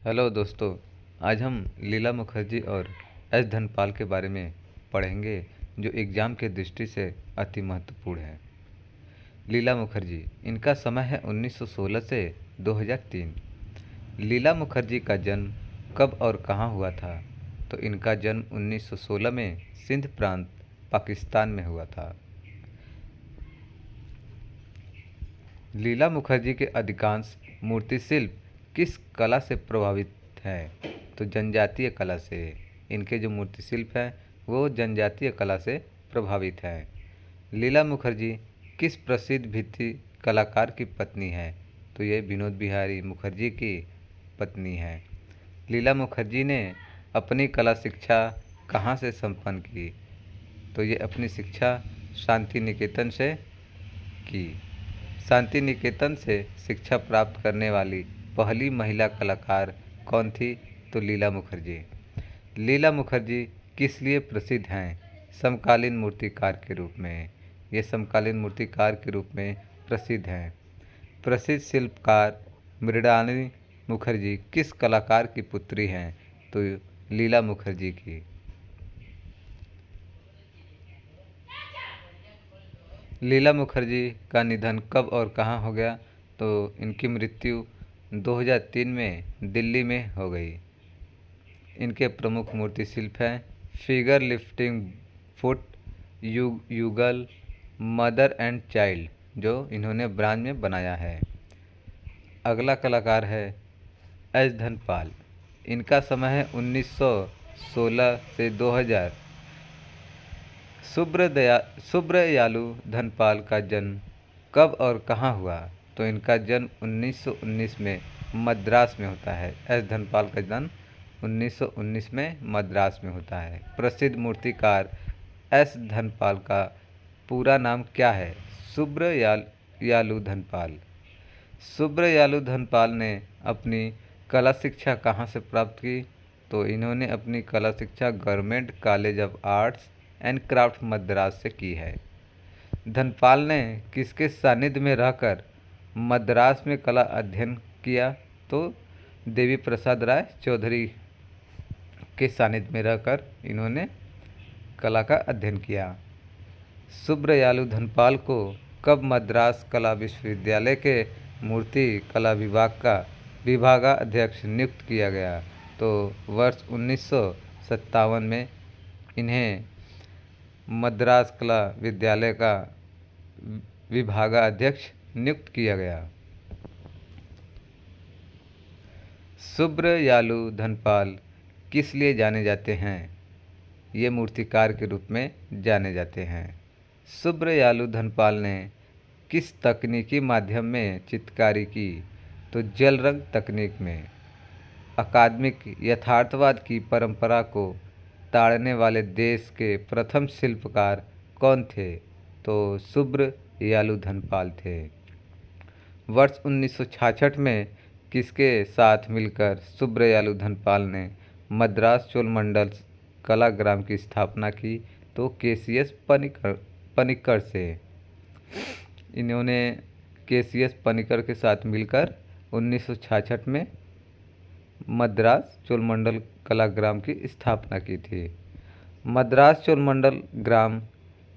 Hello दोस्तों। आज हम लीला मुखर्जी और एस धनपाल के बारे में पढ़ेंगे जो एग्ज़ाम के दृष्टि से अति महत्वपूर्ण है। लीला मुखर्जी, इनका समय है 1916 से 2003। लीला मुखर्जी का जन्म कब और कहाँ हुआ था? तो इनका जन्म 1916 में सिंध प्रांत पाकिस्तान में हुआ था। लीला मुखर्जी के अधिकांश मूर्ति शिल्प किस कला से प्रभावित हैं? तो जनजातीय कला से। इनके जो मूर्ति शिल्प हैं वो जनजातीय कला से प्रभावित हैं। लीला मुखर्जी किस प्रसिद्ध भित्ति कलाकार की पत्नी हैं? तो ये विनोद बिहारी मुखर्जी की पत्नी हैं। लीला मुखर्जी ने अपनी कला शिक्षा कहाँ से संपन्न की? तो ये अपनी शिक्षा शांति निकेतन से की। शांति निकेतन से शिक्षा प्राप्त करने वाली पहली महिला कलाकार कौन थी? तो लीला मुखर्जी। लीला मुखर्जी किस लिए प्रसिद्ध हैं? समकालीन मूर्तिकार के रूप में। ये समकालीन मूर्तिकार के रूप में प्रसिद्ध हैं। प्रसिद्ध शिल्पकार मृणालिनी मुखर्जी किस कलाकार की पुत्री हैं? तो लीला मुखर्जी की। लीला मुखर्जी का निधन कब और कहाँ हो गया? तो इनकी मृत्यु 2003 में दिल्ली में हो गई। इनके प्रमुख मूर्ति शिल्प हैं फिगर लिफ्टिंग फुट, युगल, मदर एंड चाइल्ड, जो इन्होंने ब्रांज में बनाया है। अगला कलाकार है एस धनपाल। इनका समय है 1916 से 2000। सुब्रयालु धनपाल का जन्म कब और कहाँ हुआ? तो इनका जन्म 1919 में मद्रास में होता है। एस धनपाल का जन्म 1919 में मद्रास में होता है। प्रसिद्ध मूर्तिकार एस धनपाल का पूरा नाम क्या है? सुब्रयालु धनपाल। सुब्रयालु धनपाल ने अपनी कला शिक्षा कहाँ से प्राप्त की? तो इन्होंने अपनी कला शिक्षा government college of arts and craft Madras से की है। धनपाल ने किसके सानिध्य में रहकर मद्रास में कला अध्ययन किया? तो देवी प्रसाद राय चौधरी के सानिध्य में रहकर इन्होंने कला का अध्ययन किया। सुब्रयालु धनपाल को कब मद्रास कला विश्वविद्यालय के मूर्ति कला विभाग का विभागाध्यक्ष नियुक्त किया गया? तो वर्ष 1957 में इन्हें मद्रास कला विद्यालय का विभागाध्यक्ष नियुक्त किया गया। सुब्रयालु धनपाल किस लिए जाने जाते हैं? ये मूर्तिकार के रूप में जाने जाते हैं। सुब्रयालु धनपाल ने किस तकनीकी माध्यम में चित्रकारी की? तो जल रंग तकनीक में। अकादमिक यथार्थवाद की परंपरा को ताड़ने वाले देश के प्रथम शिल्पकार कौन थे? तो सुब्रयालु धनपाल थे। वर्ष 1966 में किसके साथ मिलकर सुब्रयालु धनपाल ने मद्रास चोलमंडल कलाग्राम की स्थापना की? तो केसीएस पनिक्कर से। इन्होंने केसीएस पनिक्कर के साथ मिलकर 1966 में मद्रास चोलमंडल कलाग्राम की स्थापना की थी। मद्रास चोलमंडल ग्राम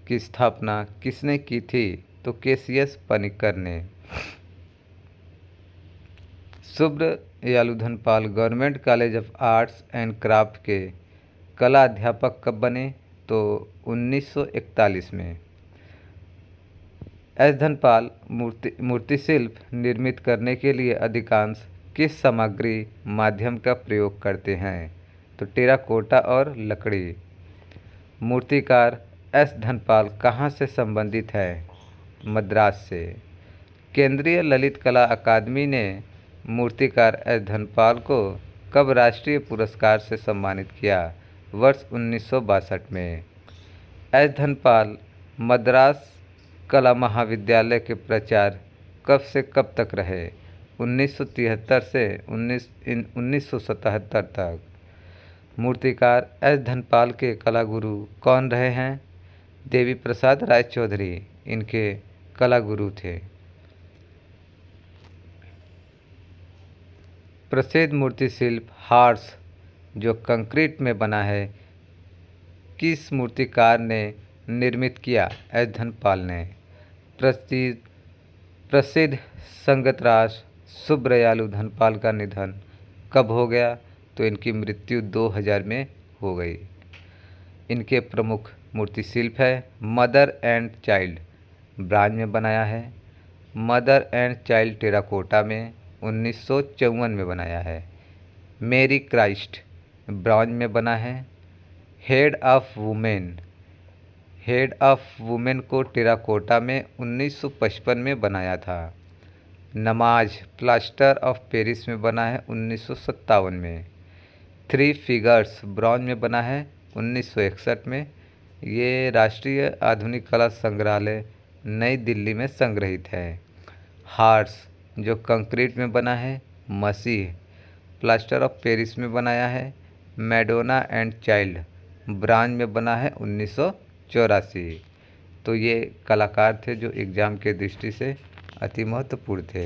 की स्थापना किसने की थी? तो केसीएस पनिक्कर ने। Subbarayalu Dhanapal government college of arts and craft के कला अध्यापक कब बने? तो 1941 में। एस धनपाल मूर्ति शिल्प निर्मित करने के लिए अधिकांश किस सामग्री माध्यम का प्रयोग करते हैं? तो टेराकोटा और लकड़ी। मूर्तिकार एस धनपाल कहाँ से संबंधित है? मद्रास से। केंद्रीय ललित कला अकादमी ने मूर्तिकार एस धनपाल को कब राष्ट्रीय पुरस्कार से सम्मानित किया? वर्ष 1962 में। एस धनपाल मद्रास कला महाविद्यालय के प्राचार्य कब से कब तक रहे? 1973 से 1977 तक। मूर्तिकार एस धनपाल के कला गुरु कौन रहे हैं? देवी प्रसाद राय चौधरी इनके कला गुरु थे। प्रसिद्ध मूर्ति शिल्प हार्स जो कंक्रीट में बना है किस मूर्तिकार ने निर्मित किया? एस धनपाल ने। प्रसिद्ध प्रसिद्ध संगीतराज सुब्रयालु धनपाल का निधन कब हो गया? तो इनकी मृत्यु 2000 में हो गई। इनके प्रमुख मूर्ति शिल्प है मदर एंड चाइल्ड ब्रांज में बनाया है, मदर एंड चाइल्ड टेराकोटा में 1954 में बनाया है, मेरी क्राइस्ट ब्रॉन्ज में बना है, हेड ऑफ वुमेन को टेराकोटा में 1955 में बनाया था, नमाज प्लास्टर ऑफ पेरिस में बना है 1957 में, थ्री फिगर्स ब्रॉन्ज में बना है 1961 में। ये राष्ट्रीय आधुनिक कला संग्रहालय नई दिल्ली में संग्रहित है। हार्स जो कंक्रीट में बना है मसीह प्लास्टर ऑफ पेरिस में बनाया है, मैडोना एंड चाइल्ड ब्रांच में बना है 1984। तो ये कलाकार थे जो एग्ज़ाम के दृष्टि से अति महत्वपूर्ण थे।